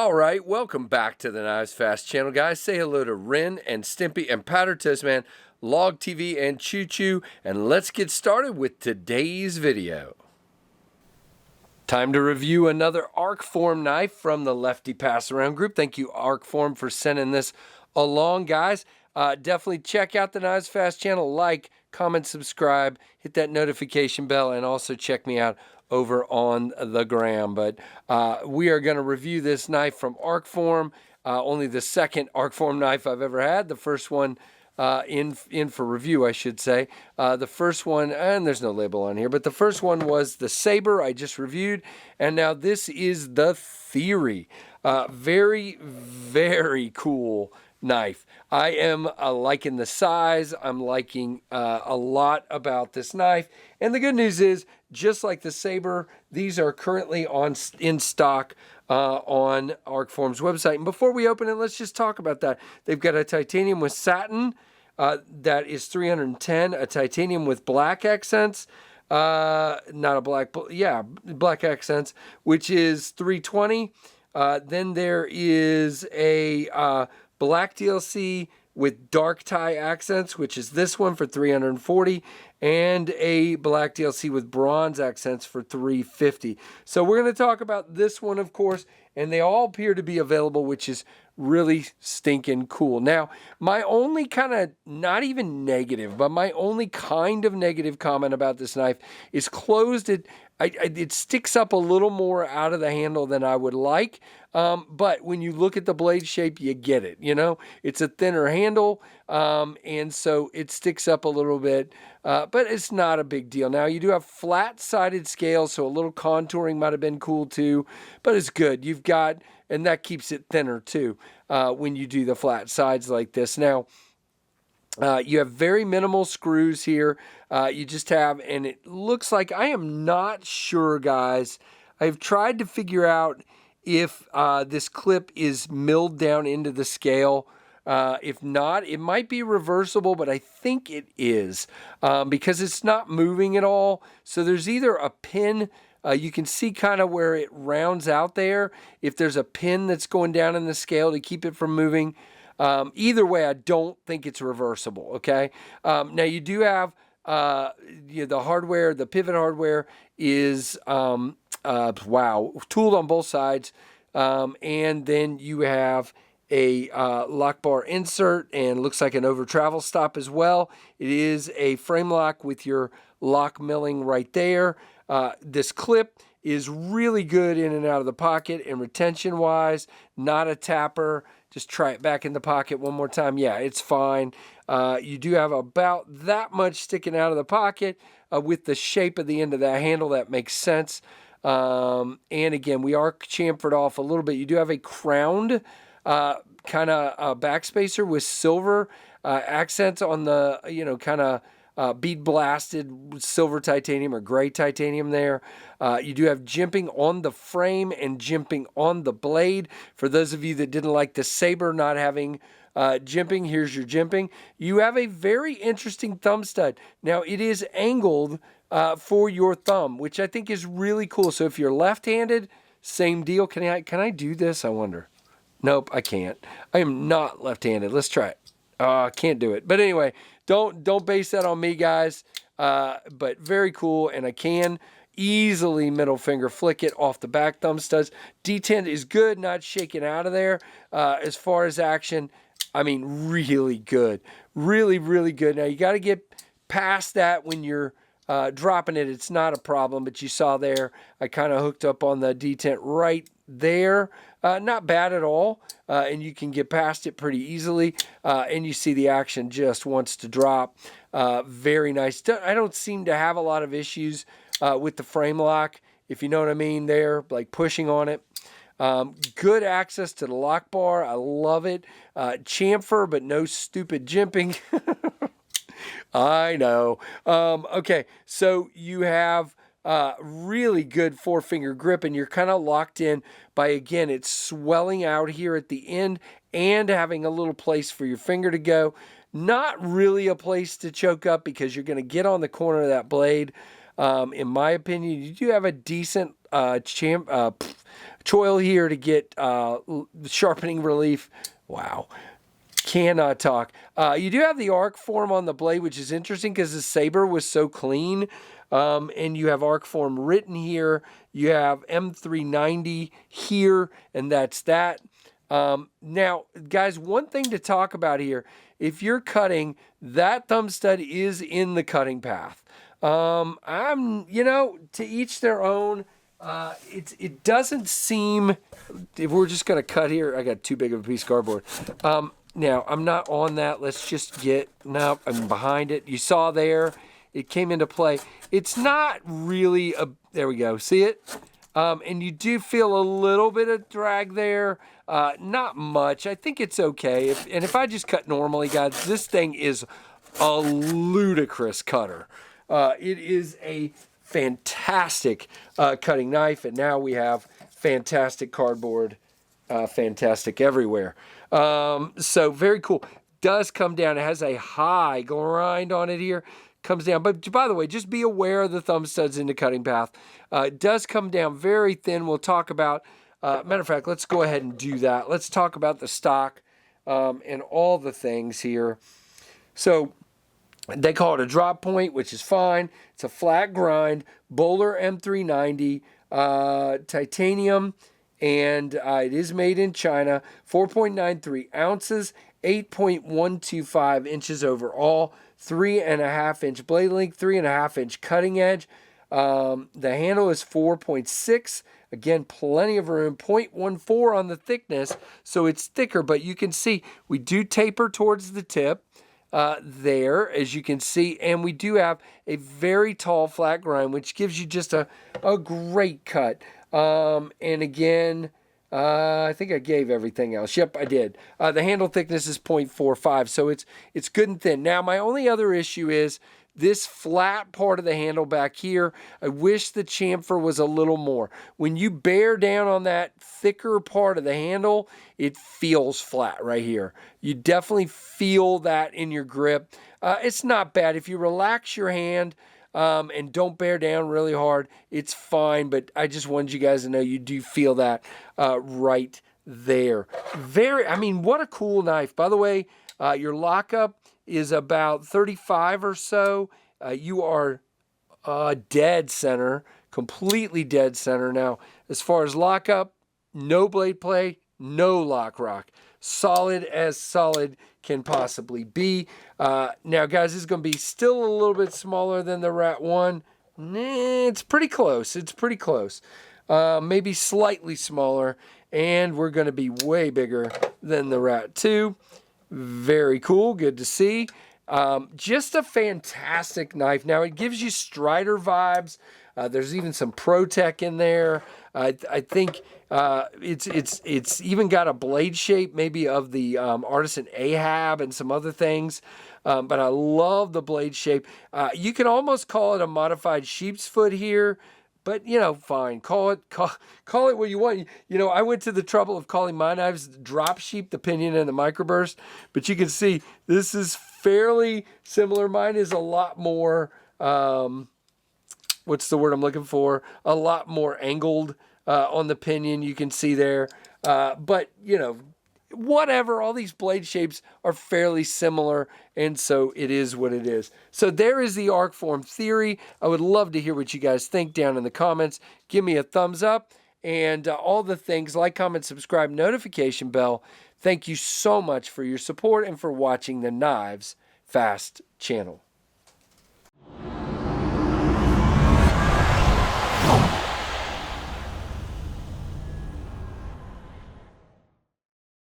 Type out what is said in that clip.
All right, welcome back to the KnivesFAST channel, guys. Say hello to Ren and Stimpy and Powder Toast Man, Log TV and Choo Choo, and let's get started with today's video. Time to review another Arcform knife from the Lefty Pass Around group. Thank you, Arcform, for sending this along, guys. Definitely check out the KnivesFAST channel, like, comment, subscribe, hit that notification bell, and also check me out over on the gram. But we are going to review this knife from Arcform. Only the second Arcform knife I've ever had. The first one in for review, I should say. The first one, and there's no label on here, but the first one was the Saber I just reviewed, and now this is the Theory. Very, very cool knife. I am liking the size. I'm liking a lot about this knife. And the good news is, just like the Saber, these are currently in stock on Arcform's website. And before we open it, let's just talk about that. They've got a titanium with satin that is $310, a titanium with black accents, black accents, which is $320. Then there is a black DLC with dark tie accents, which is this one for $340, and a black DLC with bronze accents for $350. So we're going to talk about this one, of course, and they all appear to be available, which is really stinking cool. Now, my only kind of, not even negative, but my only kind of negative comment about this knife is closed. It sticks up a little more out of the handle than I would like. But when you look at the blade shape, you get it. You know, it's a thinner handle, and so it sticks up a little bit, but it's not a big deal. Now, you do have flat-sided scales, so a little contouring might have been cool too, but it's good. You've got, and that keeps it thinner too when you do the flat sides like this. Now, you have very minimal screws here. You just have, and it looks like, I am not sure, guys. I've tried to figure out if this clip is milled down into the scale. If not, it might be reversible, but I think it is because it's not moving at all. So there's either a pin, you can see kind of where it rounds out there, if there's a pin that's going down in the scale to keep it from moving. Either way, I don't think it's reversible, okay? Now, you do have the hardware, the pivot hardware is, tooled on both sides. And then you have a lock bar insert and looks like an over travel stop as well. It is a frame lock with your lock milling right there. This clip is really good in and out of the pocket and retention wise, not a tapper. Just try it back in the pocket one more time. Yeah, it's fine. You do have about that much sticking out of the pocket with the shape of the end of that handle. That makes sense. And again, we are chamfered off a little bit. You do have a crowned kind of backspacer with silver accents on the, kind of bead blasted silver titanium or gray titanium there. You do have jimping on the frame and jimping on the blade. For those of you that didn't like the Saber not having jimping, here's your jimping. You have a very interesting thumb stud. Now, it is angled for your thumb, which I think is really cool. So if you're left-handed, same deal. Can I do this, I wonder? Nope, I can't. I am not left-handed. Let's try it. I can't do it. But anyway, don't base that on me, guys. But very cool, and I can easily middle finger flick it off the back thumb studs. D10 is good, not shaking out of there. As far as action, I mean, really good. Really, really good. Now, you got to get past that when you're dropping it. It's not a problem, but you saw there, I kind of hooked up on the detent right there. Not bad at all, and you can get past it pretty easily, and you see the action just wants to drop. Very nice. I don't seem to have a lot of issues with the frame lock, if you know what I mean there, like pushing on it. Good access to the lock bar. I love it. Chamfer, but no stupid jimping. I know. Okay, so you have really good four-finger grip, and you're kind of locked in by, again, it's swelling out here at the end and having a little place for your finger to go. Not really a place to choke up because you're going to get on the corner of that blade. In my opinion, you do have a decent choil here to get sharpening relief. Wow. Cannot talk. You do have the Arcform on the blade, which is interesting because the saber was so clean. And you have Arcform written here. You have M390 here, and that's that. Now, guys, one thing to talk about here, if you're cutting, that thumb stud is in the cutting path. You know, to each their own. It doesn't seem, if we're just going to cut here, I got too big of a piece of cardboard. Now, I'm not on that. Let's just get, no, I'm behind it. You saw there, it came into play. It's not really a, there we go, see it? And you do feel a little bit of drag there. Not much. I think it's okay. If I just cut normally, guys, this thing is a ludicrous cutter. It is a fantastic cutting knife, and now we have fantastic cardboard, fantastic everywhere. So very cool. Does come down. It has a high grind on it here. Comes down. But by the way, just be aware of the thumb studs in the cutting path. It does come down very thin. We'll talk about, matter of fact, let's go ahead and do that. Let's talk about the stock and all the things here. So they call it a drop point, which is fine. It's a flat grind, Bowler M390, titanium, and it is made in China. 4.93 ounces, 8.125 inches overall, 3.5 inch blade length, 3.5 inch cutting edge. The handle is 4.6. Again, plenty of room. 0.14 on the thickness, so it's thicker, but you can see we do taper towards the tip. There, as you can see, and we do have a very tall flat grind, which gives you just a great cut. And again, I think I gave everything else. Yep, I did. The handle thickness is 0.45, so it's good and thin. Now, my only other issue is this flat part of the handle back here. I wish the chamfer was a little more. When you bear down on that thicker part of the handle, it feels flat right here. You definitely feel that in your grip. It's not bad. If you relax your hand and don't bear down really hard, it's fine, but I just wanted you guys to know you do feel that right there. I mean, what a cool knife. By the way, your lockup is about 35 or so. You are dead center, completely dead center. Now, as far as lockup, no blade play, no lock rock. Solid as solid can possibly be. Now, guys, this is going to be still a little bit smaller than the Rat 1. It's pretty close. It's pretty close. Maybe slightly smaller, and we're going to be way bigger than the Rat 2. Very cool. Good to see. Just a fantastic knife. Now, it gives you Strider vibes. There's even some ProTech in there. I think it's even got a blade shape, maybe of the Artisan Ahab and some other things. But I love the blade shape. You can almost call it a modified sheep's foot here. But, you know, fine. Call it what you want. You know, I went to the trouble of calling my knives drop sheep, the pinion and the microburst. But you can see this is fairly similar. Mine is a lot more, what's the word I'm looking for? A lot more angled on the pinion, you can see there. But, you know, whatever, all these blade shapes are fairly similar, and so it is what it is. So there is the Arcform Theory. I would love to hear what you guys think down in the comments. Give me a thumbs up, and all the things, like, comment, subscribe, notification bell. Thank you so much for your support and for watching the KnivesFAST channel.